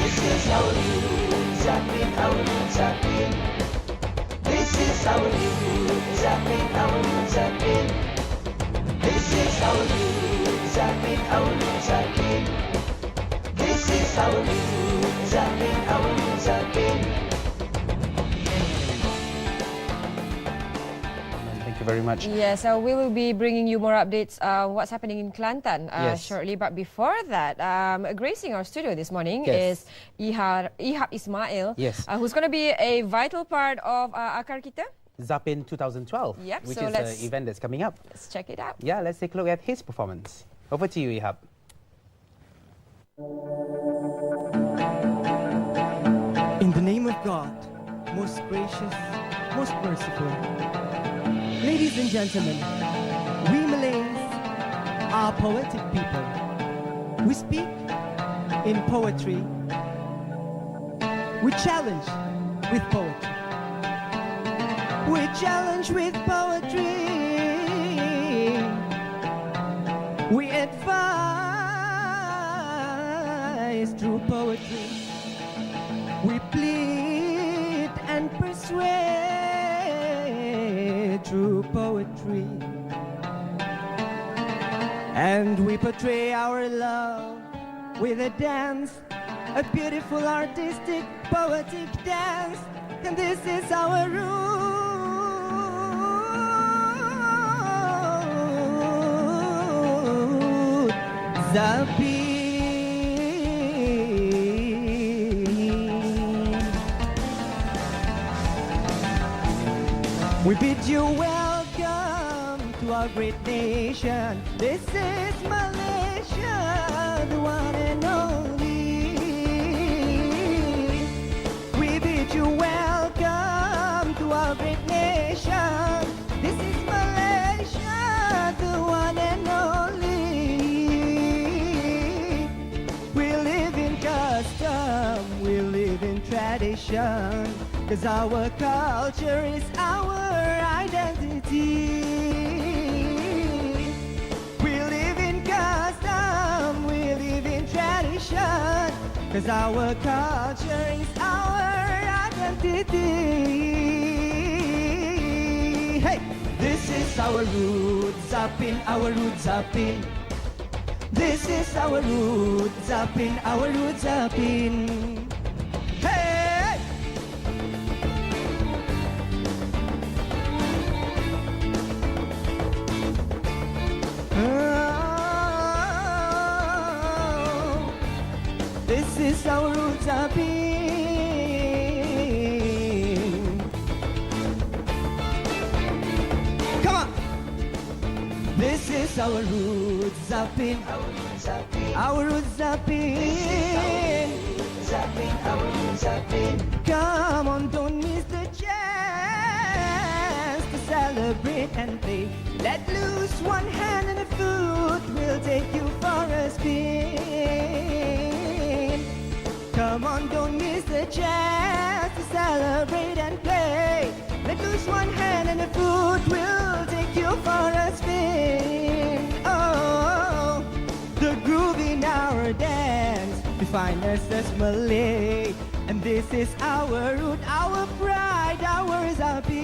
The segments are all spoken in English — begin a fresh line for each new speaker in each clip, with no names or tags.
This is our roots, Zapin, our roots, Zapin. This is our roots, Zapin, our roots, Zapin. This is our roots, Zapin, our roots, Zapin. This is our roots, Zapin, our roots, Zapin.
Thank you very much.
Yes, we will be bringing you more updates what's happening in Kelantan shortly. But before that, gracing our studio this morning is Ihab Ismail, who's going to be a vital part of Akar Kita
Zapin 2012, which is an event that's coming up.
Let's check it out.
Yeah, let's take a look at his performance. Over to you, Ihab.
In the name of God, most gracious, most merciful, ladies and gentlemen, we Malays are poetic people. We speak in poetry. We challenge with poetry. We challenge with poetry. We advise through poetry. We plead and persuade through poetry. And we portray our love with a dance, a beautiful, artistic, poetic dance. And this is our root, Zapin. We bid you welcome to our great nation. This is Malaysia, the one and only. We bid you welcome to our great nation. This is Malaysia, the one and only. We live in custom, we live in tradition, 'cause our culture is our identity. We live in custom, we live in tradition, 'cause our culture is our identity. Hey! This is our roots, Zapin, our roots, Zapin. This is our roots, Zapin, our roots, Zapin. Hey! This is our roots, Zapin. Come on! This is our roots, Zapin. Our roots, Zapin.
Our roots, Zapin.
Come on, don't miss the chance to celebrate and play. Let loose one hand and a foot, we'll take you for a spin. Come on, don't miss the chance to celebrate and play. Let loose one hand and a foot, we'll take you for a spin. Oh, the groove in our dance define us as Malay. And this is our root, our pride, our Zapin.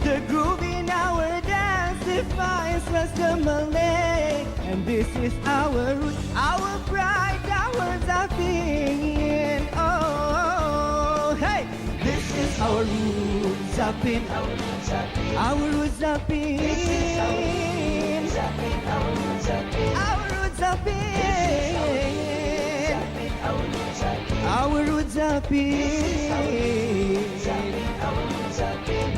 The groove in our dance defines us the Malay. And this is our root, our pride, our Zapin. Oh, hey! This is our root, Zapin.
Our roots, Zapin.
Our root, Zapin.
This is our roots, Zapin. Our roots, Zapin.
Our root, Zapin.
Our roots, Zapin.
Our root, Zapin.
Zapin, our roots, Zapin.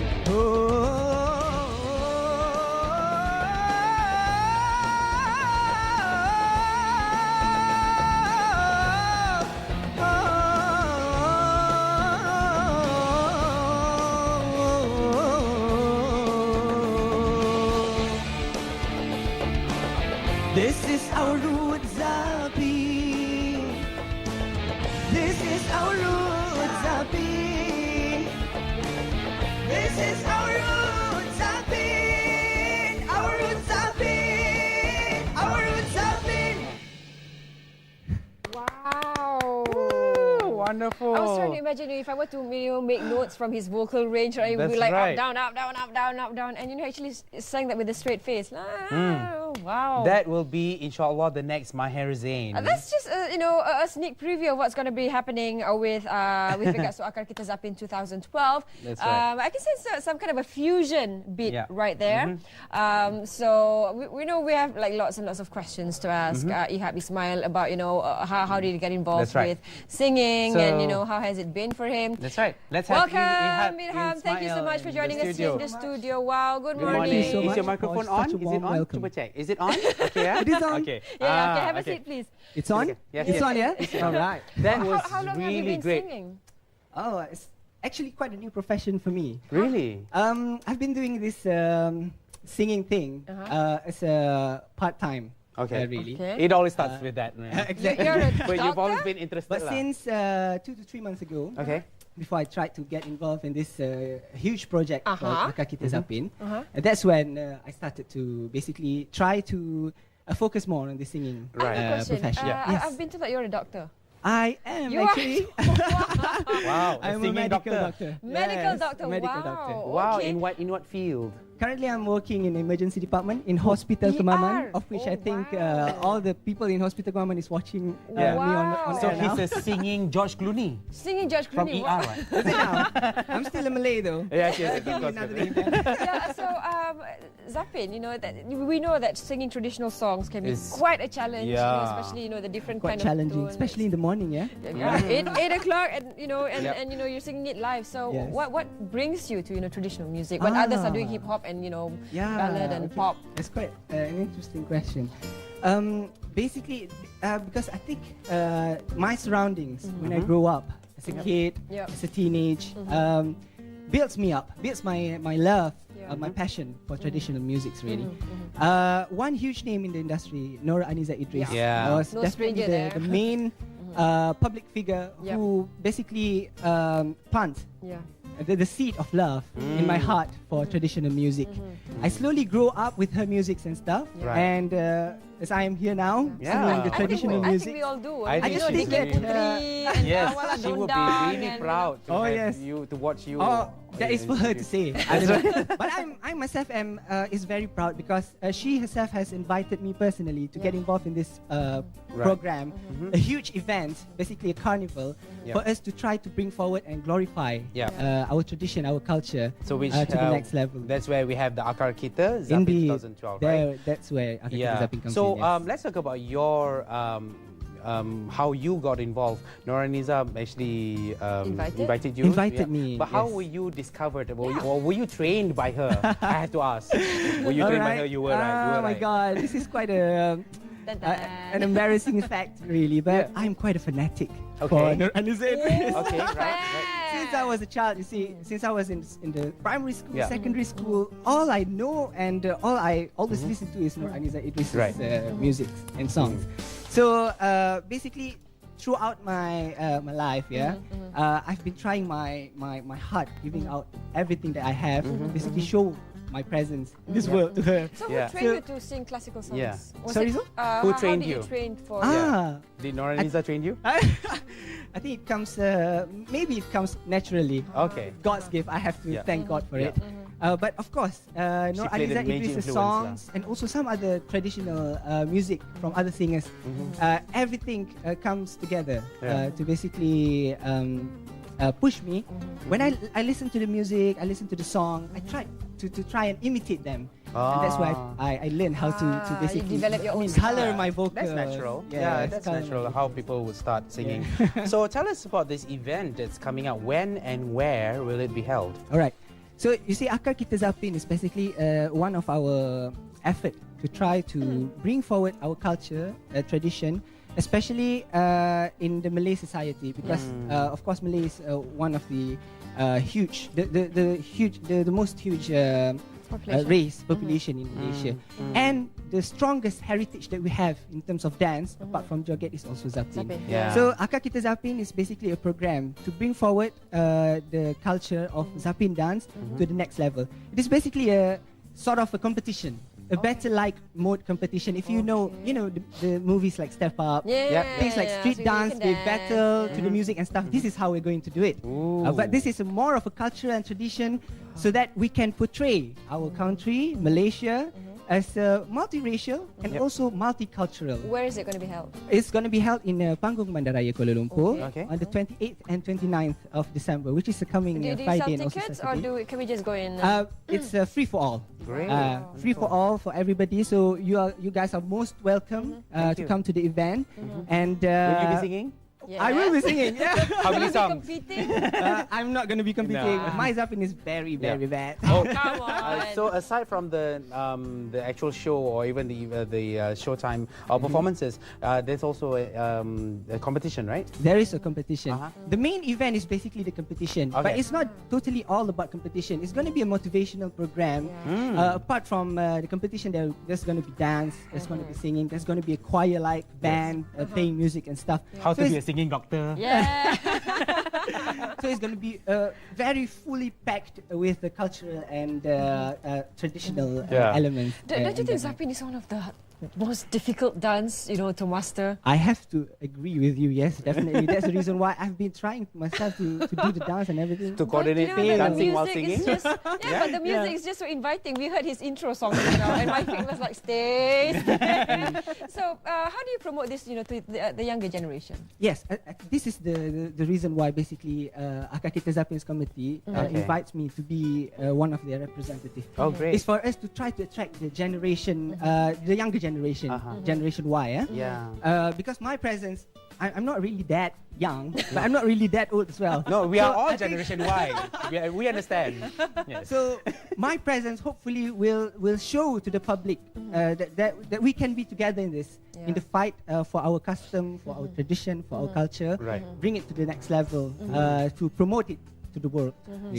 This is our root, Zapin. This is our root, Zapin. This is our root, Zapin. Our root, Zapin. Our root, Zapin.
Wonderful.
I was trying to imagine if I were to make notes from his vocal range, right, it would be like up, down, up, down, up, down, up, down, and actually sang that with a straight face. Wow.
That will be, inshallah, the next Maher Zain.
That's just a sneak preview of what's going to be happening with regards to Akar Kita Zapin 2012.
That's right.
I can sense some kind of a fusion beat right there. So we know we have like lots and lots of questions to ask Ihab Ismail about how did he get involved with singing, and how has it been for him.
That's right. Let's have
Welcome, Ihab. Thank you so much for joining us here in the studio. Wow, good morning.
Thank you so much. Is your microphone on? Is it on? Welcome. Check. Is it on? Okay,
It is on.
Okay.
Okay, have a seat, please.
It's on?
Okay. Yes,
it's on, yeah?
All right. That was
how long
really
have you been
great.
singing?
Oh, it's actually quite a new profession for me.
Really?
I've been doing this singing thing as a part-time.
Okay.
Really.
Okay.
It always starts with that.
Exactly.
You're a
But you've always
doctor?
been interested.
But since 2 to 3 months ago, before I tried to get involved in this huge project called Akar Kita Zapin, that's when I started to basically try to focus more on the singing profession.
Yes. I've been told that you're a doctor.
I am
You
actually.
Wow,
I'm a medical doctor.
Medical doctor.
Medical
Wow.
doctor.
Wow,
Okay.
in what field?
Currently, I'm working in the emergency department in Hospital Kemaman, of which I think all the people in Hospital Kemaman is watching me on
So
air now.
he's a singing George Clooney.
Singing George
From
Clooney.
ER, right?
Is it now? I'm still a Malay though.
Yes,
Give me another name.
Yeah, so Zapin, we know that singing traditional songs can be quite a challenge, especially the different
Quite
kind
challenging,
of tones.
especially in the morning, yeah.
8 o'clock, and you're singing it live. So what brings you to traditional music when others are doing hip hop and ballad and pop?
It's quite an interesting question. Basically, because I think my surroundings when I grow up as a kid, as a teenage, builds me up, builds my love, my passion for traditional musics. Really, one huge name in the industry, Nora Aniza Idris, was definitely the main public figure who basically planted the seed of love in my heart for traditional music. I slowly grew up with her music and stuff, and as I am here now, singing the traditional music.
I think we all do.
I
just think that
yes, she would be really proud to have you, to watch you.
Oh, that is for her to say. But I myself am is very proud because she herself has invited me personally to get involved in this program, a huge event, basically a carnival, for us to try to bring forward and glorify our tradition, our culture to the next level.
That's where we have the Akar Kita Zapin 2012, right?
That's where Akar Kita Zapin comes in.
So let's talk about your how you got involved. Nora Aniza actually invited you.
Invited me.
But how were you discovered? Or were you trained by her? I have to ask. Were you trained by her? You were right.
Oh my God, this is quite an embarrassing fact, really. But I'm quite a fanatic for Nora Aniza Idris.
Okay, right.
Since I was a child, you see, since I was in the primary school, secondary school, all I know and all I always listen to is Nora Aniza Idris' music and songs. So basically, throughout my life, I've been trying my heart, giving out everything that I have, basically show my presence in this world to her.
So who trained you to sing classical songs?
Yeah. Sorry, so?
Who trained
you?
you?
Train for?
Did Nora Aniza train you?
I think it comes, maybe it comes naturally.
Okay.
God's gift. I have to thank God for it. But of course, Nora Aniza Idris' songs and also some other traditional music from other singers, everything comes together to basically push me. When I listen to the music, I listen to the song, I try to try and imitate them. And that's why I learned how to basically
develop your own
color my vocal.
That's natural. Yeah, that's natural how people would start singing. So tell us about this event that's coming up. When and where will it be held?
All right. So you see, Akar Kita Zapin is basically one of our effort to try to bring forward our culture, tradition, especially in the Malay society, because of course Malay is one of the the most huge population in Malaysia, and the strongest heritage that we have in terms of dance, apart from joget, is also Zapin. So Akar Kita Zapin is basically a program to bring forward the culture of Zapin dance to the next level. It is basically a sort of a competition a better like mode competition. If you know the movies like Step Up, things like street dance, they battle to the music and stuff. This is how we're going to do it. But this is more of a culture and tradition, so that we can portray our country, Malaysia, as multiracial and also multicultural.
Where is it going to be held?
It's going to be held in Panggung Bandaraya Kuala Lumpur on the 28th and 29th of December, which is the coming Friday and also
tickets,
Saturday.
or can we just go in?
It's free for all.
Great.
Free for all for everybody. So you guys are most welcome to come to the event. And
will you be singing?
I will be singing.
How many songs?
I'm not going to be competing.
No.
My Zapin is very bad.
Oh,
come on.
So aside from the actual show or even the showtime or performances, there's also a competition, right?
There is a competition. The main event is basically the competition, but it's not totally all about competition. It's going to be a motivational program. Apart from the competition, there's going to be dance, there's going to be singing, there's going to be a choir-like band playing music and stuff.
How to be a singing doctor.
Yeah.
So it's going to be very fully packed with the cultural and traditional elements.
Don't you think Zapin is one of the most difficult dance, to master?
I have to agree with you. Yes, definitely. That's the reason why I've been trying myself to do the dance and everything.
To coordinate dancing while singing.
But the music is just so inviting. We heard his intro song, and my feet was like, stay. So, how do you promote this, to the younger generation?
Yes, this is the reason why basically Akar Kita Zapin's committee invites me to be one of their representatives.
Oh, great!
It's for us to try to attract the generation, the younger generation, Generation Y. Because my presence, I'm not really that young, but I'm not really that old as well.
No, we are all Generation Y. We understand. Yes.
So my presence hopefully will show to the public that we can be together in this, in the fight for our custom, for our tradition, for our culture.
Right.
Bring it to the next level to promote it to the world.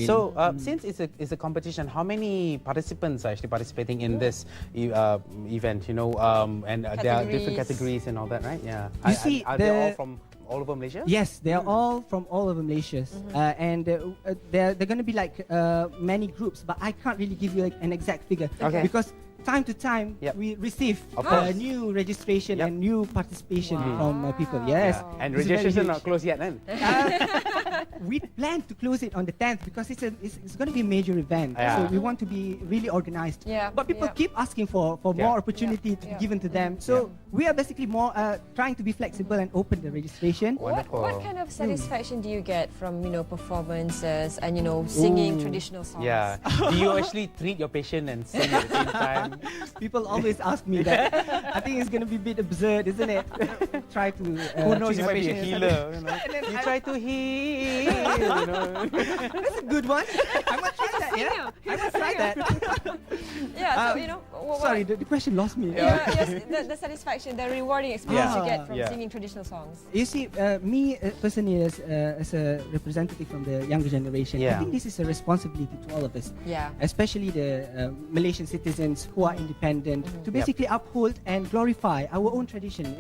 So since it's a competition, how many participants are actually participating in this event? And there are different categories and all that, right? Yeah.
You see,
are they all from all over Malaysia?
Yes, they are all from all over Malaysia, and they're going to be like many groups, but I can't really give you an exact figure because time to time we receive new registration and new participation from people. Yes,
and registration not closed yet, then.
We plan to close it on the 10th because it's going to be a major event. So we want to be really organized. But people keep asking for more opportunity to be given to them. So we are basically more trying to be flexible and open the registration.
What kind of satisfaction do you get from performances and singing traditional songs?
Yeah. Do you actually treat your patient and sing at the same time?
People always ask me that. I think it's going to be a bit absurd, isn't it? Try to
who knows, you might be a healer. You try to heal.
That's a good one. I might try that. I might try that. Sorry, the question lost me.
Yes, the satisfaction, the rewarding experience you get from singing traditional songs.
You see, me personally as a representative from the younger generation, I think this is a responsibility to all of us. Especially the Malaysian citizens who are independent, to basically uphold and glorify our own tradition.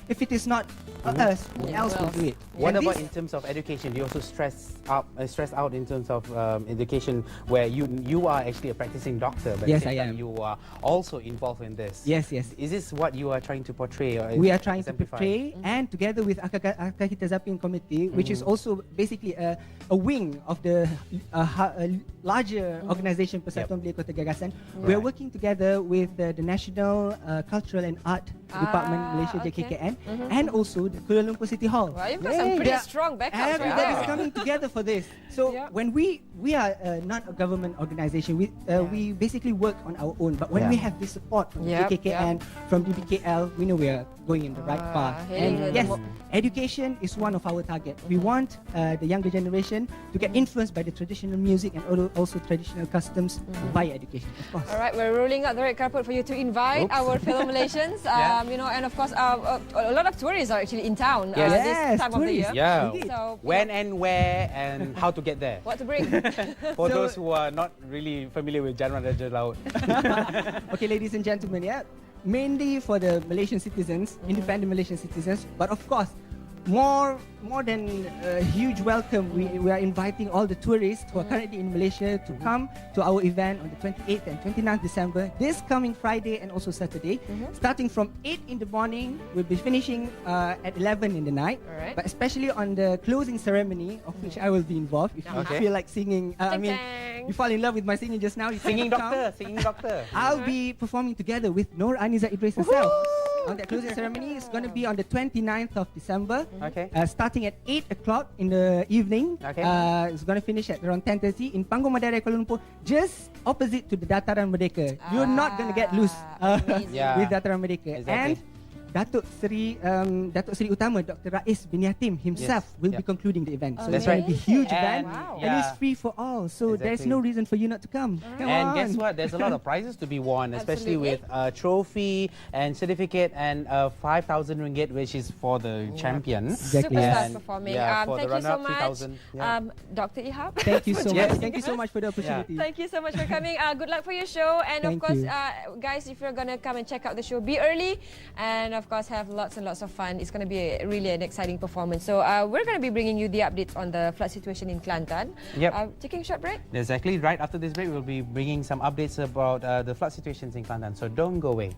If it is not us, who else will do it?
What about in terms of education? Do you also stress out in terms of education, where you are actually a practicing doctor, but
yes, I am.
You are also involved in this?
Yes.
Is this what you are trying to portray? Or
we are trying to portray, and together with Akar Kita Zapin committee, which is also basically a wing of the larger organization Persatuan Belia Kota Gagasan. We are working together with the National Cultural and Art Department Malaysia, JKKN, and also the Kuala Lumpur City Hall.
Wow, you've got some pretty strong backup.
Everybody is coming together for this. So when we are not a government organization, we basically work on our own. But when we have this support from JKKN, from DBKL, we know we are going in the right path. And yes, education is one of our targets. We want the younger generation to get influenced by the traditional music and also traditional customs by education, of course.
All right, we're rolling out the red carpet for you to invite our fellow Malaysians. And of course, a lot of tourists are actually in town this time of the year.
So, when and where and how to get there?
What to bring?
For those who are not really familiar with Jalan Raja Laut.
Okay, ladies and gentlemen, mainly for the Malaysian citizens, independent Malaysian citizens, but of course, more than a huge welcome, we are inviting all the tourists who are currently in Malaysia to come to our event on the 28th and 29th December, this coming Friday and also Saturday. Starting from 8 in the morning, we'll be finishing at 11 in the night. But especially on the closing ceremony, of which I will be involved. If you feel like singing, you fall in love with my singing just now. You
singing doctor.
I'll be performing together with Nur Aniza Idris herself. On that closing ceremony, it's going to be on the 29th of December. Starting at 8 o'clock in the evening. It's going to finish at around 10:30 in Panggung Madara, Kuala Lumpur, just opposite to the Dataran Merdeka. You're not going to get loose with Dataran Merdeka. And Datuk Seri Utama Dr. Rais bin Yatim himself will be concluding the event. So it's going to be a huge event and it's free for all. So there's no reason for you not to come.
And guess what? There's a lot of prizes to be won, especially with a trophy and certificate and 5,000 ringgit, which is for the champion.
Superstars performing.
For
thank
the
you so
runner-up,
much, Dr. Ihab.
Thank you so much. Thank you so much for the opportunity.
Thank you so much for coming. Good luck for your show. And of course, guys, if you're going to come and check out the show, be early. And of course, have lots and lots of fun. It's going to be really an exciting performance. So we're going to be bringing you the updates on the flood situation in Kelantan. Taking a short break.
Exactly. Right after this break, we'll be bringing some updates about the flood situations in Kelantan. So don't go away.